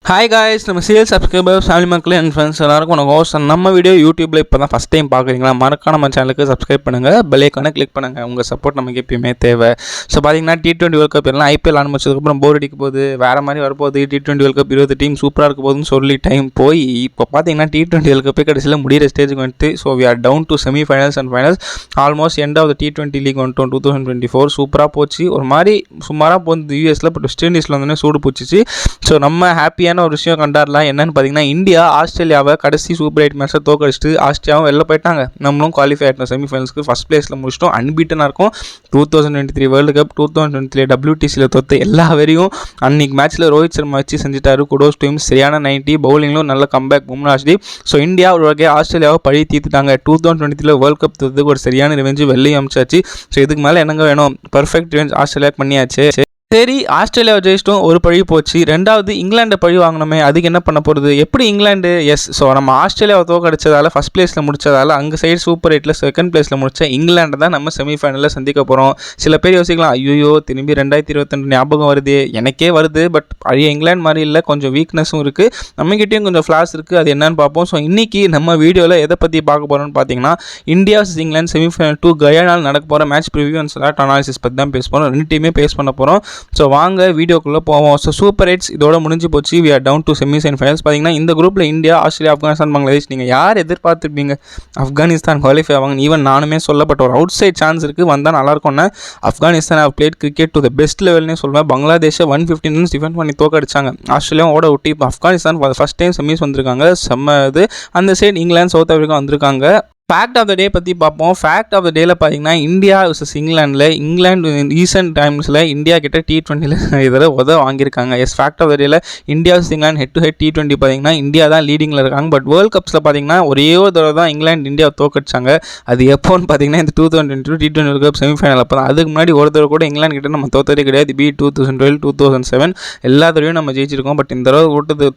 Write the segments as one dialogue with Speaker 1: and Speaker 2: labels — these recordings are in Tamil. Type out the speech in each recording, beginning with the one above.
Speaker 1: ஹாய் காய்ஸ், நம்ம சீரியல் சப்ஸ்கிரைபர்ஸ் ஃபேமிலி மக்கள் அண்ட் ஃப்ரெண்ட்ஸ் எல்லாருக்கும் உனக்கு ஹோஸ்ட். நம்ம வீடியோ யூடியூப்பில் இப்போ தான் ஃபஸ்ட் டைம் பார்க்குறீங்களா, மறக்காம நம்ம சேனலுக்கு சப்ஸ்கிரைப் பண்ணுங்கள், பெல் ஐக்கானை கிளிக் பண்ணுங்கள். உங்கள் சப்போர்ட் நமக்கு எப்பயுமே தேவை. ஸோ பார்த்தீங்கன்னா T20 வேர்ல்ட் கப் எல்லாம் ஐபிஎல் ஆரம்பிச்சதுக்கப்புறம் போர் அடிக்க போகுது, வேறு மாதிரி வரப்போகுது. T20 வேர்ல்ட் கப் 20 டீம் சூப்பராக இருக்க போகுதுன்னு சொல்லி டைம் போய் இப்போ பார்த்தீங்கன்னா T20 வேர்ல்ட் கப்பே கடைசியில் முடிகிற ஸ்டேஜுக்கு வந்துட்டு. So we are down to semifinals and finals. Almost end of the T20 league வந்துட்டோம் 2024. சூப்பராக போச்சு, ஒரு மாதிரி சுமாராக போகுது யூஎஸில். பட் வெஸ்ட் இண்டீஸில் வந்து சூடு போச்சிச்சு. ஸோ நம்ம ஹாப்பியான ஒரு விஷயம் கண்டார். என்னன்னு பார்த்தீங்கன்னா, இந்தியா ஆஸ்திரேலியாவை கடைசி சூப்பர் 8 மேட்ச்சில் தோக்கடிச்சிட்டு ஆஸ்திரேலியாவும் வெளில போயிட்டாங்க. நம்மளும் குவாலிஃபை ஆகிட்டோம் செமிஃபைனல்ஸ்க்கு. ஃபஸ்ட் பிளேஸில் முடிச்சிட்டோம். அன்பீட்டனாக இருக்கும். 2023 வேர்ல்டு கப், 2023 WTCயில் தோற்று எல்லா வரையும் அன்றைக்கி மேட்ச்சில் ரோஹித் சர்மா வச்சு செஞ்சுட்டாரு. குடோஸ் டீம் சரியான 90, பவுலிங்லும் நல்ல கம்பேக் பும்ராஜ்தீப். ஸோ இந்தியா ஒரு வகையாக ஆஸ்திரேலியாவை பழி தீர்த்துட்டாங்க. 2023 வேர்ல்டு கப் தோற்றதுக்கு ஒரு சரியான ரிவெஞ்சு வெளியே அமிச்சாச்சு. ஸோ இதுக்கு மேலே என்னங்க வேணும், பர்ஃபெக்ட் ரிவெஞ்ச் ஆஸ்திரேலியா பண்ணியாச்சு. சரி, ஆஸ்திரேலியாவை ஜெயிச்சிட்டோம், ஒரு பழி போச்சு. ரெண்டாவது இங்கிலாண்டை பழி வாங்கணுமே, அதுக்கு என்ன பண்ண போகிறது? எப்படி இங்கிலாண்டு ஸோ நம்ம ஆஸ்திரேலியாவை தோக்கடிச்சதால் ஃபஸ்ட் பிளேஸில் முடிச்சதால் அங்கே சைடு சூப்பர் 8ல் செகண்ட் பிளேஸில் முடிச்ச இங்கிலாண்டை தான் நம்ம செமிஃபைனலில் சந்திக்க போகிறோம். சில பேர் யோசிக்கலாம், ஐயோ திரும்பி 2022 ஞாபகம் வருது. எனக்கே வருது. பட் பழைய இங்கிலாந்து மாதிரி இல்லை, கொஞ்சம் வீக்னஸும் இருக்குது, நம்மகிட்டையும் கொஞ்சம் ஃப்ளாஸ் இருக்குது. அது என்னன்னு பார்ப்போம். ஸோ இன்றைக்கி நம்ம வீடியோவில் எதை பற்றி பார்க்க போகிறோம்னு பார்த்தீங்கன்னா, இந்தியா vs இங்கிலாந்து செமிஃபைனல் 2 கயானால் நடக்க போகிற match preview and slot analysis பற்றி தான் பேச போகிறோம். ரெண்டு டீமே பேஸ் பண்ண போகிறோம். ஸோ வாங்க வீடியோக்குள்ளே போவோம். ஸோ சூப்பர் 8 இதோட முடிஞ்சு போச்சு. We are down to semis and finals. பார்த்தீங்கன்னா இந்த குரூப்பில் இந்தியா, ஆஸ்திரேலியா, ஆப்கானிஸ்தான், பங்களாதேஷ். நீங்கள் யார் எதிர்பார்த்துருப்பீங்க ஆப்கானிஸ்தான் குவாலிஃபை ஆவாங்க? ஈவன் நானுமே சொல்லப்பட்ட ஒரு அவுட் சைட் சான்ஸ் இருக்குது, வந்தால் நல்லாயிருக்கும்னா. Afghanistan have played cricket to the best லெவல்னே சொல்லுவேன். பங்களாதேஷை 115 ரன்ஸ் டிஃபெண்ட் பண்ணி தோக்கடிச்சாங்க. ஆஸ்திரேலியாவும் ஓட விட்டு இப்போ ஆப்கானிஸ்தான் ஃபஸ்ட் டைம் செமிஸ் வந்திருக்காங்க. செம்ம இது. அந்த சைடு இங்கிலாந்து, சவுத் ஆஃப்ரிக்கா வந்திருக்காங்க. ஃபேக்ட் ஆஃப் த டே பற்றி பார்ப்போம். ஃபேக்ட் ஆஃப் த டேயில் பார்த்தீங்கன்னா, இந்தியா vs இங்கிலாந்து ரீசெண்ட் டைம்ஸில் இந்தியா கிட்ட T20 இதில் வாங்கியிருக்காங்க. ஃபேக்ட் ஆஃப் த டேயில் India vs England head to head T20 பார்த்தீங்கன்னா இந்தியா தான் லீடிங்கில் இருக்காங்க. பட் வேர்ல்ட் கப்ஸில் பார்த்தீங்கன்னா ஒரே ஒரு தடவை தான் இங்கிலாந்து இந்தியா தோக்கடிச்சாங்க. அது எப்போன்னு பார்த்தீங்கன்னா இந்த 2022 T20 வேர்ல்ட் கப் செமிஃபைனல் அப்போ தான். அதுக்கு முன்னாடி ஒரு தடவை கூட இங்கிலாந்து கிட்ட நம்ம தோத்ததே கிடையாது. 2012, 2007 எல்லா தடவையும் நம்ம ஜெயிச்சிருக்கோம். பட் இந்த தடவை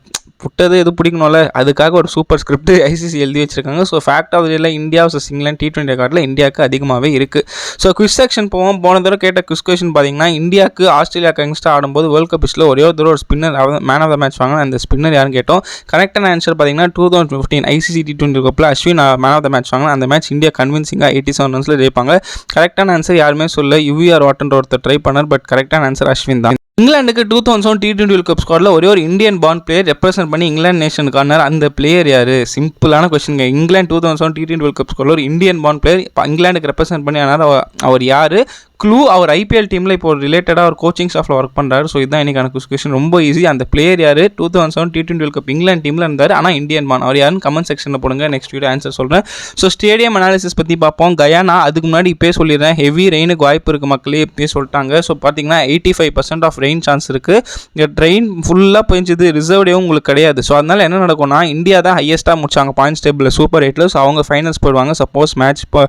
Speaker 1: புட்டது எது பிடிக்கணும்ல, அதுக்காக ஒரு சூப்பர் ஸ்கிரிப்ட் ஐசிசி எழுதி வச்சிருக்காங்க. ஸோ ஃபேக்ட் ஆஃப் த டேயில் இந்தியா vs இங்கிலாந்து T20 ரெக்கார்டில் இந்தியாவுக்கு அதிகமாகவே இருக்குது. ஸோ குவிஸ் செக்ஷன் போவோம். போன தடவை கேட்ட குவிஸ் கொஸ்டின் பார்த்தீங்கன்னா, இந்தியாவுக்கு ஆஸ்திரேலியாவுக்கு அகென்ஸ்டாக ஆடும்போது வேர்ல்ட் கப் பிச்சில் ஒரே ஒரு தடவை ஒரு spinner man of the match வாங்க. அந்த ஸ்பின்னர் யாருன்னு கேட்டோம். கரெக்டான ஆன்சர் பார்த்தீங்கன்னா 2015 ஐசிசி T20 கப்பில் Ashwin man of the match வாங்க. அந்த மேட்ச் இந்தியா கன்வின்சிங்காக 87 ரன்ஸில் ஜெயிப்பாங்க. கரெக்டான ஆன்சர் யாருமே சொல்ல, யுவிஆர் வாட்ன்ற ஒருத்தர் ட்ரை பண்ணார். பட் கரெக்டான ஆன்சர் அஸ்வின் தான். இங்கிலாந்துக்கு 2007 T20 வேர்ல்ட் கப் ஸ்குவாடில் ஒரே ஒரு இந்தியன் பார்ன் பிளேயர் ரெப்ரசென்ட் பண்ணி இங்கிலாந்து நேஷனுக்கு ஆனார். அந்த பிளேயர் யார்? சிம்பிளான question. England 2007 T20 world cup ஸ்குவாடில் ஒரு இந்தியன் பார்ன் பிளேயர் இங்கிலாந்துக்கு ரெப்ரசென்ட் பண்ணி ஆனார். அவர் யார்? க்ளூ. அவர் ஐபிஎல் டீமில் இப்போ ஒரு ரிலேட்டடாக ஒரு கோச்சிங் ஸ்டாஃபில் ஒர்க் பண்ணுறாரு. ஸோ இதுதான் இன்றைக்கான கொஸ்டின். ரொம்ப ஈஸி. அந்த பிளேயர் யார்? 2007 T20 வேர்ல்ட் கப் இங்கிலாந்து டீமில் இருந்தார், ஆனால் இந்தியன் பார்ன். அவர் யாருன்னு கமெண்ட் செக்ஷனில் போடுங்க. நெக்ஸ்ட் வீடியோ ஆன்சர் சொல்கிறேன். ஸோ ஸ்டேடியம் அனாலிசிஸ் பற்றி பார்ப்போம். கயானா அதுக்கு முன்னாடி இப்போயே சொல்லிடுறேன், ஹெவி ரெயினுக்கு வாய்ப்பு இருக்குது மக்களே, இப்போயே சொல்லிட்டாங்க. ஸோ பார்த்தீங்கன்னா 85% ஆஃப் ரெயின் சான்ஸ் இருக்குது. ட்ரெயின் ஃபுல்லாக பெஞ்சுது, ரிசர்வ்டேவும் உங்களுக்கு கிடையாது. ஸோ அதனால் என்ன நடக்கும்னா, இந்தியா தான் ஹையஸ்ட்டாக முடிச்சாங்க பாயிண்ட்ஸ் டேபிளில் சூப்பர் 8ல். ஸோ அவங்க ஃபைனல்ஸ் போயிடுவாங்க. சப்போஸ் மேட்ச் இப்போ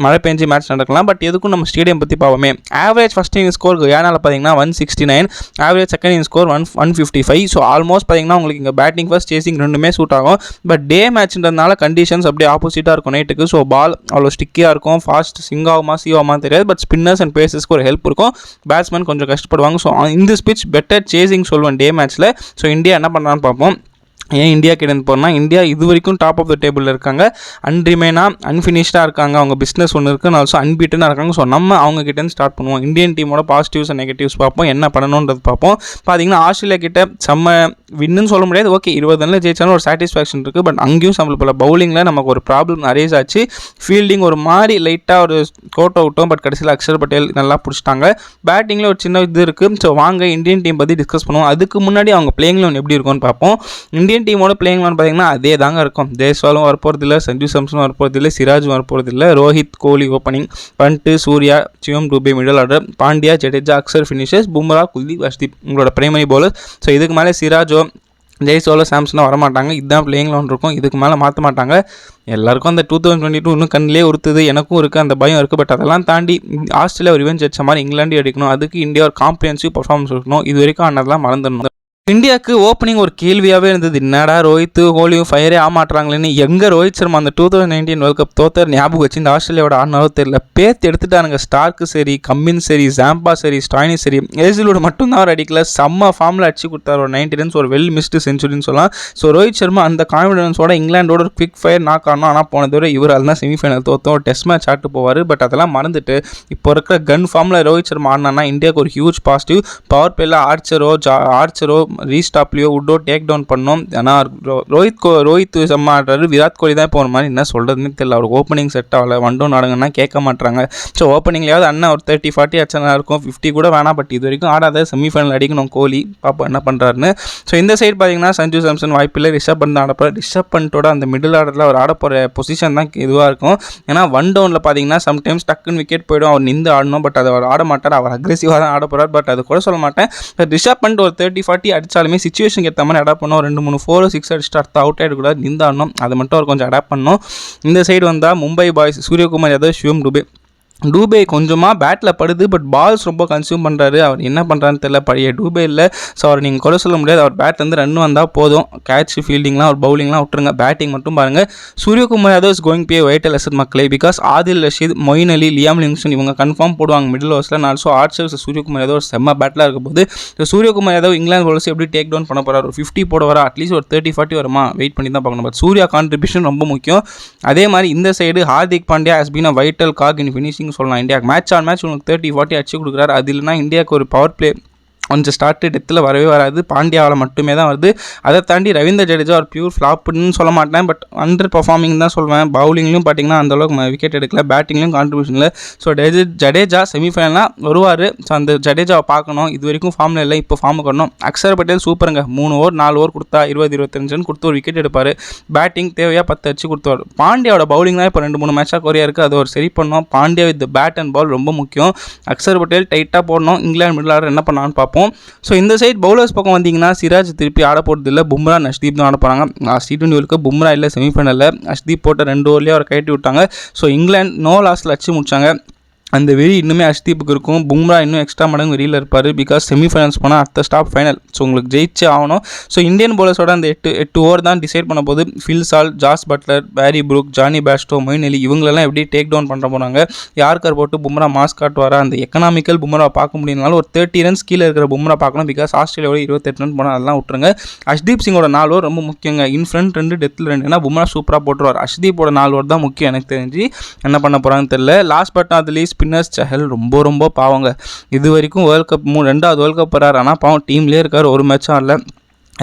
Speaker 1: மழை பெஞ்சு மேட்ச் நடக்கலாம். பட் எதுக்கும் நம்ம ஸ்டேடியம் பற்றி பார்ப்போமே. ஆவரேஜ் ஃபஸ்ட் இன்னிங் ஸ்கோர் கயானாவில் பார்த்தீங்கன்னா 169, average second inning score 155. So almost பார்த்தீங்கன்னா உங்களுக்கு இங்கே பேட்டிங் ஃபர்ஸ்ட் சேசிங் ரெண்டுமே சூட் ஆகும். பட் டே மேட்ச்ன்றதுனால கண்டிஷன்ஸ் அப்படியே ஆப்போசிட்டாக இருக்கும் நைட்டுக்கு. ஸோ பால் அவ்வளோ ஸ்டிக்கியாக இருக்கும், ஃபாஸ்ட் சிங் ஆகுமா சீவாமா தெரியாது. பட் ஸ்பின்னர்ஸ் அண்ட் பேசஸ்க்கு ஒரு ஹெல்ப் இருக்கும், பேட்ஸ்மேன் கொஞ்சம் கஷ்டப்படுவாங்க. ஸோ இந்த ஸ்பிட்ச் பெட்டர் சேசிங் சொல்லுவேன் டே மேட்ச்சில். ஸோ இந்தியா என்ன பண்ணுறான்னு பார்ப்போம். ஏன் இந்தியா கிட்ட போனால், இந்தியா இது வரைக்கும் டாப் ஆஃப் த டேபிளில் இருக்காங்க. அன்ரிமைனாக அன்ஃபினிஷ்டாக இருக்காங்க. அவங்க பிஸ்னஸ் ஒன்று இருக்குது, ஆல்சோ அன்பீட்டனாக இருக்காங்க. ஸோ நம்ம அவங்க கிட்டேருந்து ஸ்டார்ட் பண்ணுவோம். இந்தியன் டீமோட பாசிட்டிவ்ஸ் அண்ட் நெகட்டிவ்ஸ் பார்ப்போம், என்ன பண்ணணுன்றது பார்ப்போம். பார்த்தீங்கன்னா ஆஸ்திரேலியா கிட்ட செம்ம வின்னு சொல்ல முடியாது. ஓகே 20 ரன்ல ஜெயிச்சாலும் ஒரு சாட்டிஸ்ஃபேக்ஷன் இருக்குது. பட் அங்கேயும் சம்பளம் போல பவுலிங்கில் நமக்கு ஒரு ப்ராப்ளம் அரைஸ் ஆச்சு. ஃபீல்டிங் ஒரு மாதிரி லைட்டாக ஒரு கோட் அவுட்டோம். பட் கடைசியில் அக்ஷர் பட்டேல் நல்லா பிடிச்சிட்டாங்க. பேட்டிங்கில் ஒரு சின்ன இது இருக்குது. ஸோ வாங்க இந்தியன் டீம் பற்றி டிஸ்கஸ் பண்ணுவோம். அதுக்கு முன்னாடி அவங்க பிளேயிங் லெவன் எப்படி இருக்கும்னு பார்ப்போம். இந்தியன் டீமோட பிளேயிங் லெவன் பார்த்தீங்கன்னா அதே தாங்க இருக்கும். ஜெய்ஸ்வாலும் வரப்போகிறதில்ல, சஞ்சு சாம்சனும் வரப்போகிறதில்ல, சிராஜும் வரப்போகிறதில்ல, Rohit, Kohli opening, Pant, Surya, Shivam Dube middle order, Pandya, Jadeja, Axar finishers, Bumrah, Kuldeep, Harshdeep உங்களோட பிரைமரி பவுலர். ஸோ இதுக்கு மேலே சிராஜோ, ஜெய்ஸ்வாலோ, சாம்சனோ வரமாட்டாங்க. இதுதான் பிளேயிங் லெவன் இருக்கும். இதுக்கு மேலே மாற்ற மாட்டாங்க. எல்லாருக்கும் அந்த 2022 இன்னும் கண்ணிலே உறுத்துது, எனக்கும் இருக்குது, அந்த பயம் இருக்குது. பட் அதெல்லாம் தாண்டி ஆஸ்திரேலியா ரிவெஞ்ச் அடிச்ச மாதிரி இங்கிலாந்து அடிக்கணும். அதுக்கு இந்தியா ஒரு காம்ப்ரிஹென்சிவ் பர்ஃபார்மன்ஸ் இருக்கணும். இது வரைக்கும் ஆனதெல்லாம் மறந்துடணும். இந்தியாவுக்கு ஓப்பனிங் ஒரு கேள்வியாகவே இருந்தது, என்னடா ரோஹித் கோலியும் ஃபயரே ஆமாட்டுறாங்களேன்னு. எங்கே ரோஹித் சர்மா அந்த 2019 வேர்ல்ட் கப் தோத்தர் ஞாபகம் வச்சு இந்த ஆஸ்திரேலியாவோட ஆடினாலும் தெரியல, பேத்து எடுத்துட்டானுங்க. ஸ்டார்க்கு சரி, கம்மின் சரி, ஜாம்பா சரி, ஸ்டாயினி சரி, ஏசிலோட மட்டும்தான் அவர் அடிக்கல, செம்ம ஃபார்மில் அடிச்சு கொடுத்தாரு. ஒரு 90 ரன்ஸ், ஒரு வெல் மிஸ்டு செஞ்சுரின்னு சொல்லலாம். ஸோ ரோஹித் சர்மா அந்த கான்ஃபிடன்ஸோட இங்கிலாண்டோட ஒரு குவிக் ஃபயர் நாக் ஆனோம். ஆனால் போன தவிர இவரால் தான் செமிஃபைனல் தோற்றோம். டெஸ்ட் மேட்ச் ஆட்டு போவார். பட் அதெல்லாம் மறந்துட்டு இப்போ இருக்கிற கன் ஃபார்மில் ரோஹித் சர்மா ஆடினா இந்தியாவுக்கு ஒரு ஹியூஜ் பாசிட்டிவ். பவர் பிளேயில் ஆர்ச்சரோ ரீஸ்டாப்லையோ உட்டோ டேக் டவுன் பண்ணோம். ஆனால் ரோஹித் செம்ம ஆடுறாரு. விராட் கோலி தான் இப்போ ஒரு மாதிரி என்ன சொல்கிறதுன்னு தெரியல. அவருக்கு ஓப்பனிங் செட் ஆகலை. 1 டவுன் ஆடுங்கன்னா கேட்க மாட்டாங்க. ஸோ ஓப்பனிங்லேயாவது அண்ணன் ஒரு 30-40 அச்சனா இருக்கும், 50 கூட வேணாம். பட் இது வரைக்கும் ஆடாத, செமிஃபைனல் அடிக்கணும் கோலி, பார்ப்போம் என்ன பண்ணுறாருன்னு. ஸோ இந்த சைடு பார்த்தீங்கன்னா சஞ்சு சாம்சன் வாய்ப்பில்லை. ரிஷப் பண்ட் ஆடப்போகிற. ரிஷப் பண்டோட அந்த மிடில் ஆர்டரில் அவர் ஆட போகிற பொசிஷன் தான் இதுவாக இருக்கும். ஏன்னா 1 டவுனில் பார்த்தீங்கன்னா சம்டைம்ஸ் டக்குன்னு விக்கெட் போய்டும், அவர் நின்று ஆடணும். பட் அதை அவர் ஆட மாட்டார். அவர் அக்ரெசிவாக தான் ஆட போகிறார். பட் அது கூட சொல்ல மாட்டேன். ரிஷப் பண்ட் ஒரு 30-40 அடித்தாலுமே சிச்சுவேஷனுக்கு ஏற்ற மாதிரி அடாப்ட் பண்ணோம். 2-3 4 6 அடிச்சுட்டு அடுத்த அவுட் ஆகிடக்கூடாது, நிந்தாடணும். அதை மட்டும் அவர் கொஞ்சம் அடாப்ட் பண்ணணும். இந்த சைடு வந்தால் மும்பை பாய்ஸ் சூரியகுமார் யாதவ், சிவம் டூபே கொஞ்சமாக பேட்டில் படுது. பட் பால்ஸ் ரொம்ப கன்சியூம் பண்ணுறாரு. அவர் என்ன பண்ணுறான்னு தெரியல. பழைய டூபே இல்லை. ஸோ அவர் நீங்கள் கூட சொல்ல முடியாது. அவர் பேட்லேருந்து ரன் வந்தால் போதும். கேட்ச் ஃபீல்டிங்லாம் அவர் பவுலிங்லாம் விட்டுருங்க, பேட்டிங் மட்டும் பாருங்கள். Suryakumar Yadav is going be vital asset மக்களே. Because Adil Rashid, Moeen Ali, Liam Livingstone இவங்க கன்ஃபார்ம் போடுவாங்க மிடில் ஓவர்ஸில். ஆல்சோ ஆர்ச்சர் சூரியகுமார் யாதவ் ஒரு செம்ம பேட்டில் இருக்க போது. சூரியகுமார் யாதவ் இங்கிலாந்து பவுலர்ஸ் எப்படி டேக் டவுன் பண்ண போகிறார், ஒரு 50 போட வரா, அட்லீஸ்ட் ஒரு 30-40 வருமா, வெயிட் பண்ணி தான் பார்க்கணும். பட் சூர்யா கான்ட்ரிபியூஷன் ரொம்ப முக்கியம். அதே மாதிரி இந்த side Hardik Pandya has been a vital cog in finishing சொல்லலாம். இந்தியாவுக்கு மேட்ச் ஆன் மேட்ச் உங்களுக்கு 30-40 அடிச்சு கொடுக்குறாரு. அது இல்லைனா இந்தியாவுக்கு ஒரு பவர் பிளே கொஞ்சம் ஸ்டார்ட் டெத்தில் வரவே வராது. பாண்டியாவில் மட்டுமே தான் வருது. அதை தாண்டி ரவீந்திர ஜடேஜா ஒரு பியூர் ஃப்ளாப்னு சொல்ல மாட்டேன். பட் அண்டர் பர்ஃபார்மிங் தான் சொல்வேன். பவுலிங்லையும் பார்த்தீங்கன்னா அந்தளவுக்கு விக்கெட் எடுக்கல, பேட்டிங்லையும் கான்ட்ரிபியூஷன் இல்லை. ஸோ ஜடேஜா செமிஃபைனலாக வருவார். ஸோ அந்த ஜடேஜாவை பார்க்கணும். இது வரைக்கும் ஃபார்மில் இல்லை, இப்போ ஃபார்முக்கு வரணும். அக்ஷர் பட்டேல் சூப்பருங்க, 3 ஓவர் 4 ஓவர் கொடுத்தா 20-25 ரன் கொடுத்து ஒரு விக்கெட் எடுப்பார். பேட்டிங் தேவையாக 10 அடிச்சு கொடுத்துவார். பாண்டியாவோட பவுலிங் தான் இப்போ 2-3 மேட்சாக குறையா இருக்குது. அதை ஒரு சரி பண்ணணும். Pandya with bat and ball ரொம்ப முக்கியம். அக்ஷர் பட்டேல் டைட்டாக போடணும். இங்கிலாந்து மிடில் ஆர்டர் என்ன பண்ணான்னு பார்ப்போம். ஸோ இந்த சைட் பவுலர்ஸ் பக்கம் வந்தீங்கன்னா சிராஜ் திருப்பி ஆட போகிறது இல்லை. பும்ரா, அஷ்தீப் தான் ஆட போகிறாங்க. T20 வேர்ல்டு பும்ரா இல்லை செமிஃபைனலில். அஷ்தீப் போட்ட 2 ஓவர்லேயே அவரை கட்டி விட்டாங்க. ஸோ இங்கிலாந்து நோ லாஸில் அடிச்சு முடிச்சாங்க. அந்த வெறி இன்னுமே அஷ்தீப்புக்கு இருக்கும். பும்ரா இன்னும் எக்ஸ்ட்ரா மடங்கு வெறியில் இருப்பார். பிகாஸ் செமிஃபைனல்ஸ் போனால் அடுத்த ஸ்டாப் ஃபைனல். ஸோ உங்களுக்கு ஜெயிச்சே ஆகணும். ஸோ இந்தியன் பவுலர்ஸோட அந்த 8 ஓவர் தான் டிசைட் பண்ண போது. ஃபில் சால்ட், ஜாஸ் பட்லர், பேரி புரூக், ஜானி பேஸ்டோ, மொயின் அலி இவங்களெல்லாம் எப்படி டேக் டவுன் பண்ணுற போகிறாங்க. யார்கர் போட்டு பும்ரா மாஸ் காட்டுவாரா. அந்த எக்கனாமிக்கல் பும்ரா பார்க்க முடியும்னாலும் ஒரு 30 ரன்ஸ் கீழே இருக்கிற பும்ரா பார்க்கணும். பிகாஸ் ஆஸ்திரேலியாவோட 28 ரன் போனால் அதெல்லாம் விட்டுருங்க. அஷ்தீப் சிங்கோட 4 ஓவர் ரொம்ப முக்கியங்க. In front 2 டெத்தில் 2. ஏன்னா பும்ரா சூப்பராக போட்டுருவார். அஷ்தீப்போட 4 ஓவர் தான் முக்கியம். எனக்கு தெரிஞ்சு என்ன பண்ண போகிறாங்கன்னு தெரியல. Last but not least spinners Chahal ரொம்ப பாவங்க. இது வரைக்கும் வேர்ல்ட் கப் 2வது வேர்ல்ட் கப் வராரு. ஆனால் பாவம் டீம்லேயே இருக்கார், ஒரு மேட்சும் ஆடல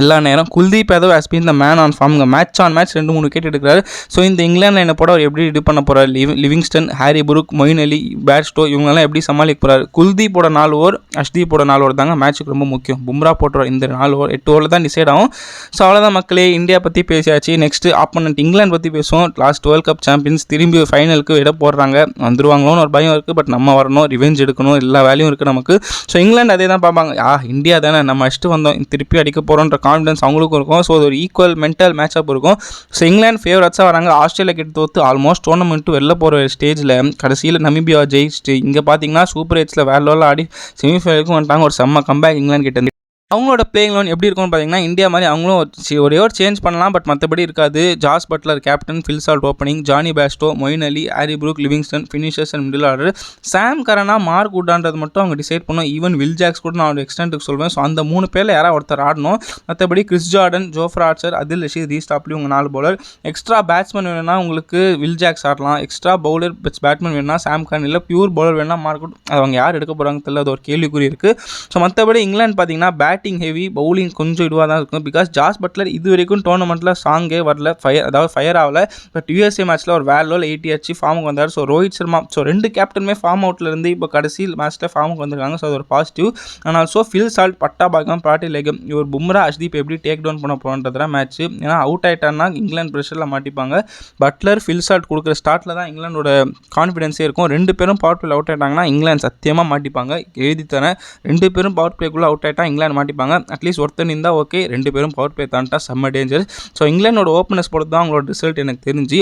Speaker 1: எல்லா நேரம். Kuldeep Yadav has been the man on ஃபார்முங்க. மேட்ச் ஆன் மேட்ச் 2-3 விக்கெட் எடுக்கிறாரு. ஸோ இந்த இங்கிலாந்து லைனை போட அவர் எப்படி இது பண்ண போகிறார். Livingstone, Harry Brook, Moeen Ali, Bairstow இவங்கெல்லாம் எப்படி சமாளிக்க போகிறார். குல்தீப்போட 4 ஓவர், அஷ்தீப்போட 4 ஓவர் தாங்க மேட்ச்சுக்கு ரொம்ப முக்கியம். பும்ரா போட்டுருவார். இந்த 4 ஓவர் 8 ஓவரில் தான் டிசைட் ஆகும். ஸோ அவ்வளோதான் மக்களே, இந்தியா பற்றி பேசியாச்சு. நெக்ஸ்ட்டு ஆப்போனன்ட் இங்கிலாந்து பற்றி பேசுவோம். லாஸ்ட் வேர்ல்ட் கப் சாம்பியன்ஸ் திரும்பி ஃபைனலுக்கு இட போடுறாங்க. வந்துருவாங்களோன்னு ஒரு பயம் இருக்குது. பட் நம்ம வரணும், ரிவெஞ்ச் எடுக்கணும், எல்லா வேலையும் இருக்குது நமக்கு. ஸோ இங்கிலாந்து அதே தான் பார்ப்பாங்க. இந்தியா தானே நம்ம அடிச்சுட்டு வந்தோம், திருப்பி அடிக்க போகிறோன்ற கான்ஃபிடன்ஸ் அவங்களுக்கும் இருக்கும். ஸோ அது ஒரு ஈக்குவல் மென்டல் மேட்சப் இருக்கும். ஸோ இங்கிலாந்து ஃபேவரட்ஸாக வராங்க. ஆஸ்திரேலியா கிட்ட தோற்று ஆல்மோஸ்ட் டோர்னமெண்ட்டு வெளில போகிற ஸ்டேஜில் கடைசியில் நமீபியா ஜெயிச்சுட்டு இங்கே பார்த்தீங்கன்னா சூப்பர் 8ல் வேற லெவலில் ஆடி செமிஃபைனலுக்கும் வந்துட்டாங்க. ஒரு செம்ம கம்பேக் இங்கிலாந்து கிட்ட. அவங்களோட பிளேயிங் லெவன் எப்படி இருக்கும்னு பார்த்தீங்கன்னா இந்தியா மாதிரி அவங்களும் ஒரே ஒரு சேஞ்ச் பண்ணலாம். பட் மற்றபடி இருக்காது. Jos Buttler captain, Phil Salt opening, Jonny Bairstow, Moeen Ali, Harry Brook, Livingstone finishers and middle order. Sam கரனா, மார்க் உட்டான்றது மட்டும் அவங்க டிசைட் பண்ணோம். ஈவன் வில் ஜாக்ஸ் கூட நான் ஒரு எக்ஸ்டென்ட்டுக்கு சொல்வேன். ஸோ அந்த 3 பேரில் யாராவது ஒருத்தர் ஆடணும். மற்றபடி கிறிஸ் ஜார்டன், ஜோஃப்ரா ஆர்ச்சர், அதில் ரஷீத், ரீஸ்டாப்லி உங்கள் 4 பவுலர். எக்ஸ்ட்ரா பேட்ஸ்மேன் வேணும்னா உங்களுக்கு வில் ஜாக்ஸ் ஆடலாம். எக்ஸ்ட்ரா பவுலர் பேட்ஸ்மேன் வேணும்னா சாம் கரன், இல்லை பியூர் பவுலர் வேணும்னா மார்க் உட். அவங்க யார் எடுக்க போகிறாங்க தெரியல, அது ஒரு கேள்விக்குறி இருக்குது. ஸோ மற்றபடி இங்கிலாந்து பார்த்தீங்கன்னா பேட்டிங் ஹெவி, பவுலிங் கொஞ்சம் இதுவாக தான் இருக்கும். பிகாஸ் ஜாஸ் பட்லர் இது வரைக்கும் டோர்னமெண்ட்டில் சாங்கே வரல, ஃபயர் ஆகல. பட் USA மேட்ச்சில் ஒரு வேர் லெவல் 80 அடிச்சு ஃபார்முக்கு வந்தார். ஸோ ரோஹித் சர்மா, ஸோ 2 கேப்டனுமே ஃபார்ம் அவுட்டில் இருந்து இப்போ கடைசி மேட்ச்சில் ஃபார்முக்கு வந்திருக்காங்க. ஸோ அது ஒரு பாசிட்டிவ். ஆனால் ஸோ ஃபில் சால்ட், பட்டா பாகம், பாட்டி லேகம் இவர் பும்ரா, அஷ்தீப் எப்படி டேக் டவுன் பண்ண போகிறன்றதுதான் மேட்ச். ஏன்னா அவுட் ஆகிட்டான்னா இங்கிலாந்து ப்ரெஷரில் மாட்டிப்பாங்க. பட்லர், ஃபில் சால்ட் கொடுக்குற ஸ்டார்ட்டில் தான் இங்கிலாண்டோட கான்ஃபிடன்ஸே இருக்கும். 2 பேரும் பவர் பிளே அவுட் ஆகிட்டாங்கன்னா இங்கிலாந்து சத்தியமாக மாட்டிப்பாங்க. எழுதி தரேன், 2 பேரும் பவர் பிளேக்குள்ளே அவுட் ஆகிட்டா இங்கிலாந்து மாட்டிப்பாங்க. அட்லீஸ்ட் ஒருத்தர் இருந்தால் ஓகே, 2 பேரும் பவர் பிளே தான்ட்டா செம்ம டேஞ்சர். ஸோ இங்கிலாண்டோட ஓப்பனர்ஸ் பொறுத்து தான் அவங்களோட ரிசல்ட் எனக்கு தெரிஞ்சு.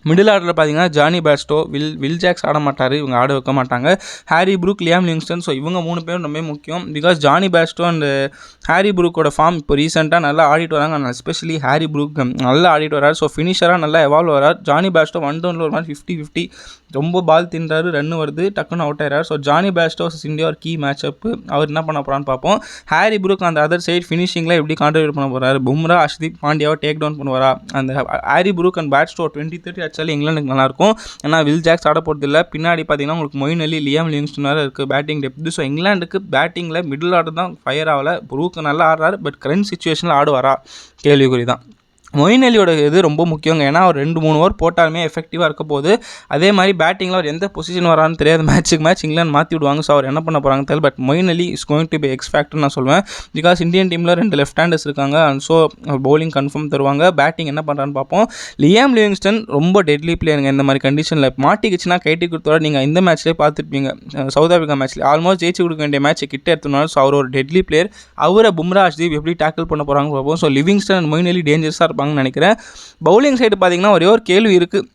Speaker 1: மிடில் ஆர்டரில் பார்த்தீங்கன்னா ஜானி பேஸ்டோ, வில் ஜாக்ஸ் ஆட மாட்டார், இவங்க ஆட வைக்க மாட்டாங்க. Harry Brook, Liam Livingstone. So இவங்க 3 பேரும் ரொம்ப முக்கியம். Because Jonny Bairstow and Harry ப்ரூக்கோட ஃபார்ம் இப்போ ரீசெண்டாக நல்லா ஆடிட்டு வராங்க. எஸ்பெஷலி ஹாரி ப்ரூக் நல்லா ஆடிட்டு வராரு. ஸோ ஃபினிஷராக நல்லா எவால்வ் வரார். ஜானி பேஸ்டோ 1 டவுனில் ஒரு மாதிரி 50-50 ரொம்ப பால் தின்றாரு, ரன் வருது, டக்குன்னு அவுட் ஆயிடுறாரு. ஸோ ஜானி பேஸ்டோ இந்தியா ஒரு கீ மேட்ச் அப். அவர் என்ன பண்ண போகிறான்னு பார்ப்போம். ஹாரி ப்ரூக் அந்த அதர் சைட் ஃபினிஷிங்கில் எப்படி கான்ட்ரிபியூட் பண்ண போகிறாரு, பும்ரா, ஹர்ஷதீப் பாண்டியாவை டேக் டவுன் பண்ணுவாரா. அந்த ஹாரி ப்ரூக் அண்ட் பேட்ஸ்டோ 20-30 அடிச்சாலும் இங்கிலாந்துக்கு நல்லாயிருக்கும். ஏன்னா வில் ஜாக்ஸ் ஆட போகிறது இல்லை. பின்னாடி பார்த்தீங்கன்னா உங்களுக்கு மொயின் அலி, லியாம் லிவிங்ஸ்டன் இருக்குது பேட்டிங் டெப்த். ஸோ இங்கிலாந்துக்கு பேட்டிங்கில் மிடில் ஆர்டர் தான் ஃபயர் ஆகலை. ப்ரூக் நல்லா ஆடுறாரு, பட் கரண்ட் சுச்சுவேஷனில் ஆடுவாரா கேள்விக்குறி தான். மொயின் அலியோட இது ரொம்ப முக்கியங்க. ஏன்னா அவர் 2-3 ஓவர் போட்டாலுமே எஃபெக்டிவாக இருக்க போது. அதே மாதிரி பேட்டிங்கில் அவர் எந்த பொசிஷன் வரான்னு தெரியாது. மேட்ச்சுக்கு மேட்ச் இங்கிலாந்து மாற்றி விடுவாங்க. ஸோ அவர் என்ன பண்ண போகிறாங்க தெரியல. But Moeen Ali is going to be X factor நான் சொல்வேன். பிகாஸ் இந்தியன் டீமில் 2 லெஃப்ட் ஹேண்டர்ஸ் இருக்காங்க. அண்ட் ஸோ பவுலிங் கன்ஃபார்ம் தருவாங்க. பேட்டிங் என்ன பண்ணுறான்னு பார்ப்போம். லியாம் லிவிங்ஸ்டன் ரொம்ப டெட்லி பிளேயருங்க. இந்த மாதிரி கண்டிஷனில் மாட்டிக்கிச்சுன்னா கைட்டி கொடுத்தோட நீங்கள் இந்த மேட்ச்லேயே பார்த்துருப்பீங்க. சவுத் ஆஃப்ரிக்கா மேட்ச்லேயே ஆல்மோஸ்ட் ஜெயிச்சு கொடுக்க வேண்டிய மேட்ச்சை கிட்ட எடுத்துனாலும். ஸோ அவர் ஒரு டெட்லி பிளேயர். அவரை பும்ரா, ஹர்ஷதீப் எப்படி டேக்கிள் பண்ண போகிறாங்க பார்ப்போம். ஸோ லிவிங்ஸ்டன் அண்ட் மொயின் அலி டேஞ்சரஸாக இருப்பாங்கன்னு நினைக்கிறேன். பவுலிங் சைடு பார்த்தீங்கன்னா ஒரே ஒரு கேள்வி இருக்குது.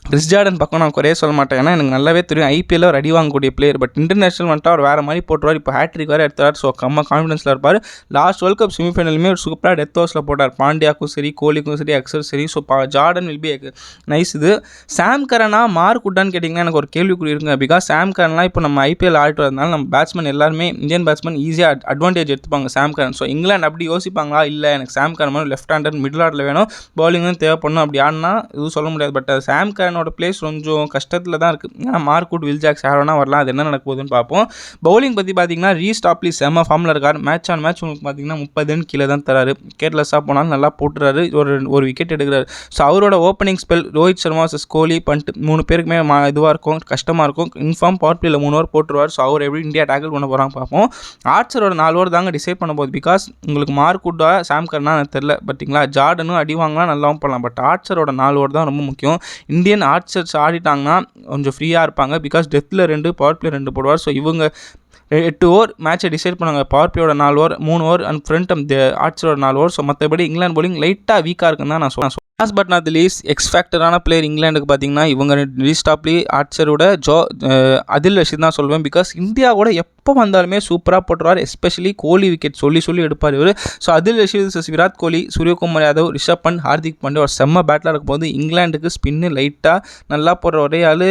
Speaker 1: கிறிஸ் ஜார்டன் பக்கம் நான் குறைய சொல்ல மாட்டேன். ஏன்னா எனக்கு நல்லாவே தெரியும் ஐபிஎல்ல ஒரு அடி வாங்கக்கூடிய பிளேயர். பட் இன்டர்நேஷனல் வந்துட்டு அவர் வேறு மாதிரி போட்டுருவார். இப்போ ஹேட்ரிக் வேறு எடுத்தார். ஸோ கான்ஃபிடன்ஸில் இருப்பார். லாஸ்ட் வேர்ல்ட் கப் செமிஃபைனலுமே ஒரு சூப்பராக டெத் ஓவர்ஸில் போட்டார். பாண்டியாக்கும் சரி, கோலிக்கும் சரி, அக்சர் சரி. So Jordan will be nice. இது சாம் கரனா மார்க் உட்டான்னு கேட்டிங்கன்னா எனக்கு ஒரு கேள்விக்குறி இருக்குங்க. பிகாஸ் சாம் கரன்லாம் இப்போ நம்ம ஐபிஎல் ஆடிட்டு வரதுனால நம்ம பேட்ஸ்மேன் எல்லாருமே இந்தியன் பேட்ஸ்மேன் ஈஸியாக அட்வான்டேஜ் எடுத்துப்பாங்க சாம் கரன். ஸோ இங்கிலாந்து அப்படி யோசிப்பாங்களா, இல்லை எனக்கு சாம் கரன் மாதிரி லெஃப்ட் ஹேண்டர் மிடில் ஆர்டரில் வேணும், பவுலிங்கும் தேவைப்படணும் அப்படி ஆடினா எதுவும் சொல்ல முடியாது. பட் சாம் கரனோட பிளேஸ் கொஞ்சம் கஷ்டத்தில் தான் இருக்குது. ஏன்னா மார்க்வுட், வில் ஜாக்ஸ் யாரோனா வரலாம். அது என்ன நடக்க போகுதுன்னு பார்ப்போம். பவுலிங் பற்றி பார்த்தீங்கன்னா ரீஸ்டாப்லி செம்ம ஃபார்மில் இருக்கார். மேட்ச் ஆன் மேட்ச் உங்களுக்கு பார்த்தீங்கன்னா 30 ரன் கீழே தான் தராரு. கேட்லெஸ்ஸாக போனாலும் நல்லா போட்டுறாரு. ஒரு விக்கெட் எடுக்கிறாரு. ஸோ அவரோட ஓப்பனிங் ஸ்பெல் ரோஹித் சர்மா, கோலி, பண்ட் 3 பேருக்குமே இதுவாக இருக்கும், கஷ்டமாக இருக்கும். இன்ஃபார்ம் பவர் பிளேயில் 3 ஓவர் போட்டுருவார். ஸோ அவர் எப்படி இந்தியா டேக்கிள் பண்ண போகிறாங்க பார்ப்போம். ஆர்ச்சரோட 4 ஓவர் தாங்க டிசைட் பண்ண போகுது. பிகாஸ் உங்களுக்கு மார்க்வுட்டா சாம் கர்னா எனக்கு தெரில. பட்டிங்களா ஜார்டனும் அடி வாங்கலாம், நல்லாவும் பண்ணலாம். பட் ஆர்ச்சரோட 4 ஓவர் தான் ரொம்ப முக்கியம். இந்தியன் ஆர்ச்சர்ஸ் ஆடிட்டாங்கன்னா கொஞ்சம் ஃப்ரீயாக இருப்பாங்க. பிகாஸ் டெத்தில் 2, பவர் பிளே 2 போடுவார். ஸோ இவங்க 8 ஓவர் மேட்சை டிசைட் பண்ணுவாங்க. பவர் பிளேயோட 4 ஓவர், 3 ஓவர் அண்ட் ஃப்ரண்ட் ஆர்ச்சரோட 4 ஓவர். ஸோ மற்றபடி இங்கிலாந்து போலிங் லைட்டாக வீக்காக இருக்குன்னு தான் நான் சொல்லுவேன். Last but not the least x ஃபேக்டரான பிளேயர் இங்கிலாந்துக்கு பார்த்தீங்கன்னா இவங்க ரீஸ்டாப்லி, ஆர்ச்சரோட அதில் ரஷீத் தான் சொல்லுவேன். பிகாஸ் இந்தியா கூட எப்போ வந்தாலுமே சூப்பராக போட்டுருவார். எஸ்பெஷலி கோலி விக்கெட் சொல்லி எடுப்பார் இவர். ஸோ அதில் ரஷீத், விராட் கோலி, சூரியகுமார் யாதவ், ரிஷப் பண்ட், ஹார்திக் பாண்டியா ஒரு செம்ம பேட்டில் இருக்கும்போது இங்கிலாந்துக்கு ஸ்பின்னு லைட்டாக நல்லா போடுற ஒரே ஆள்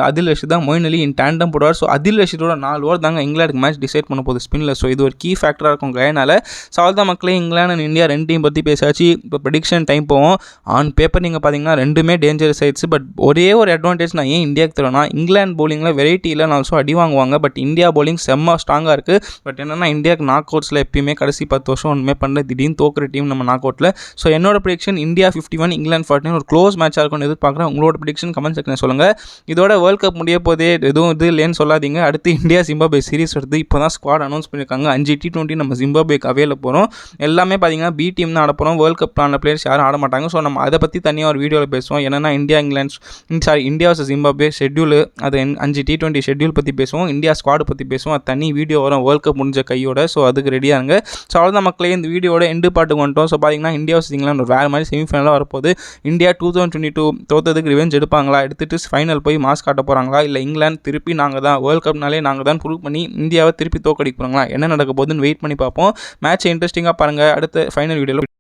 Speaker 1: அதில் ரஷீத் தான். மொயின் அலி இன் டேண்டம் போடுவார். ஸோ அதில் ரஷீதோட 4 ஓவர் தாங்க இங்கிலாந்துக்கு மேட்ச் டிசைட் பண்ண போகுது ஸ்பின்னில். ஸோ இது ஒரு கீ ஃபேக்டராக இருக்கும் கயனால். ஸோ அவ்வளோதான் மக்களே, இங்கிலாந்து அண்ட் இந்தியா 2 டீம் பற்றி பேசாச்சு. இப்போ ப்ரெடிக்ஷன் டைம் போவோம். ஆன் பேப்பர் நீங்கள் பார்த்தீங்கன்னா 2மே டேஞ்சரஸ் ஆயிடுச்சு. பட் ஒரே ஒரு அட்வான்டேஜ் நான் ஏன் இந்தியாவுக்கு தருவேன்னா, இங்கிலாந்து பவுலிங்கில் வெரைட்டி இல்லை, ஆல்சோ அடி வாங்குவாங்க. பட் இந்தியா பவுலிங் செம்ம ஸ்ட்ராங்காக இருக்குது. பட் என்னென்னா இந்தியாவுக்கு நாக் அவுட்ஸில் எப்பயுமே கடைசி 10 வருஷம் ஒன்றுமே பண்ணல. திடீர்னு தோக்குற டீம் நம்ம நாக் அவுட்டில். ஸோ என்னோட ப்ரெடிக்ஷன் இந்தியா 51, இங்கிலாந்து 49 ஒரு க்ளோஸ் மேட்சாக இருக்கும்னு எதிர்பார்க்குறேன். உங்களோட ப்ரெடிக்ஷன் கமெண்ட் செக்ஷனில் சொல்லுங்கள். இதோட வேர்ல்ட் கப் முடிய போதே எதுவும் இது இல்லைன்னு சொல்லாதீங்க. அடுத்து இந்தியா ஜிம்பாப்வே சீரிஸ் வருது. இப்போ தான் ஸ்குவாட் அனௌன்ஸ் பண்ணியிருக்காங்க. 5 T20 நம்ம ஜிம்பாப்வேக்கு அவையில் போகிறோம். எல்லாமே பார்த்தீங்கன்னா பி டீம் தான் ஆட போகிறோம். வேர்ல்ட் கப் ஆன பிளேயர்ஸ் யாரும் ஆட மாட்டாங்க. ஸோ நம்ம அதை பற்றி தனியாக ஒரு வீடியோவில் பேசுவோம். என்னென்னா இந்தியா வர்சஸ் ஜிம்பாப்வே ஷெட்யூல், அது 5 T20 ஷெட்யூல் பற்றி பேசுவோம். இந்தியா ஸ்குவாடு பற்றி பேசுவோம். அது தனி வீடியோ வரும் வேர்ல்ட் கப் முடிஞ்ச கையோட. ஸோ அதுக்கு ரெடியாக இருங்க. ஸோ அவ்வளோதான் மக்களே, இந்த வீடியோட எண்டு பாட்டுக்கு வந்துட்டோம். ஸோ பார்த்தீங்கன்னா இந்தியா வர்சஸ் இங்கிலாந்து வேறு மாதிரி செமிஃபைனலாக வரப்போது. இந்தியா 2022 தோத்ததுக்கு ரிவெஞ்ச் எடுப்பாங்களா, எடுத்துகிட்டு ஃபைனல் போய் மாஸ் காட்ட போகிறாங்களா, இல்லை இங்கிலாந்து திருப்பி நாங்கள் தான் வேர்ல்ட் கப்னாலே நாங்கள் தான் ப்ரூவ் பண்ணி இந்தியாவை திருப்பி தோக்கடிக்க போகிறாங்களா, என்ன நடக்க போகுதுன்னு வெயிட் பண்ணி பார்ப்போம். மேட்சை இன்ட்ரெஸ்டிங்காக பாருங்கள். அடுத்த ஃபைனல் வீடியோவில்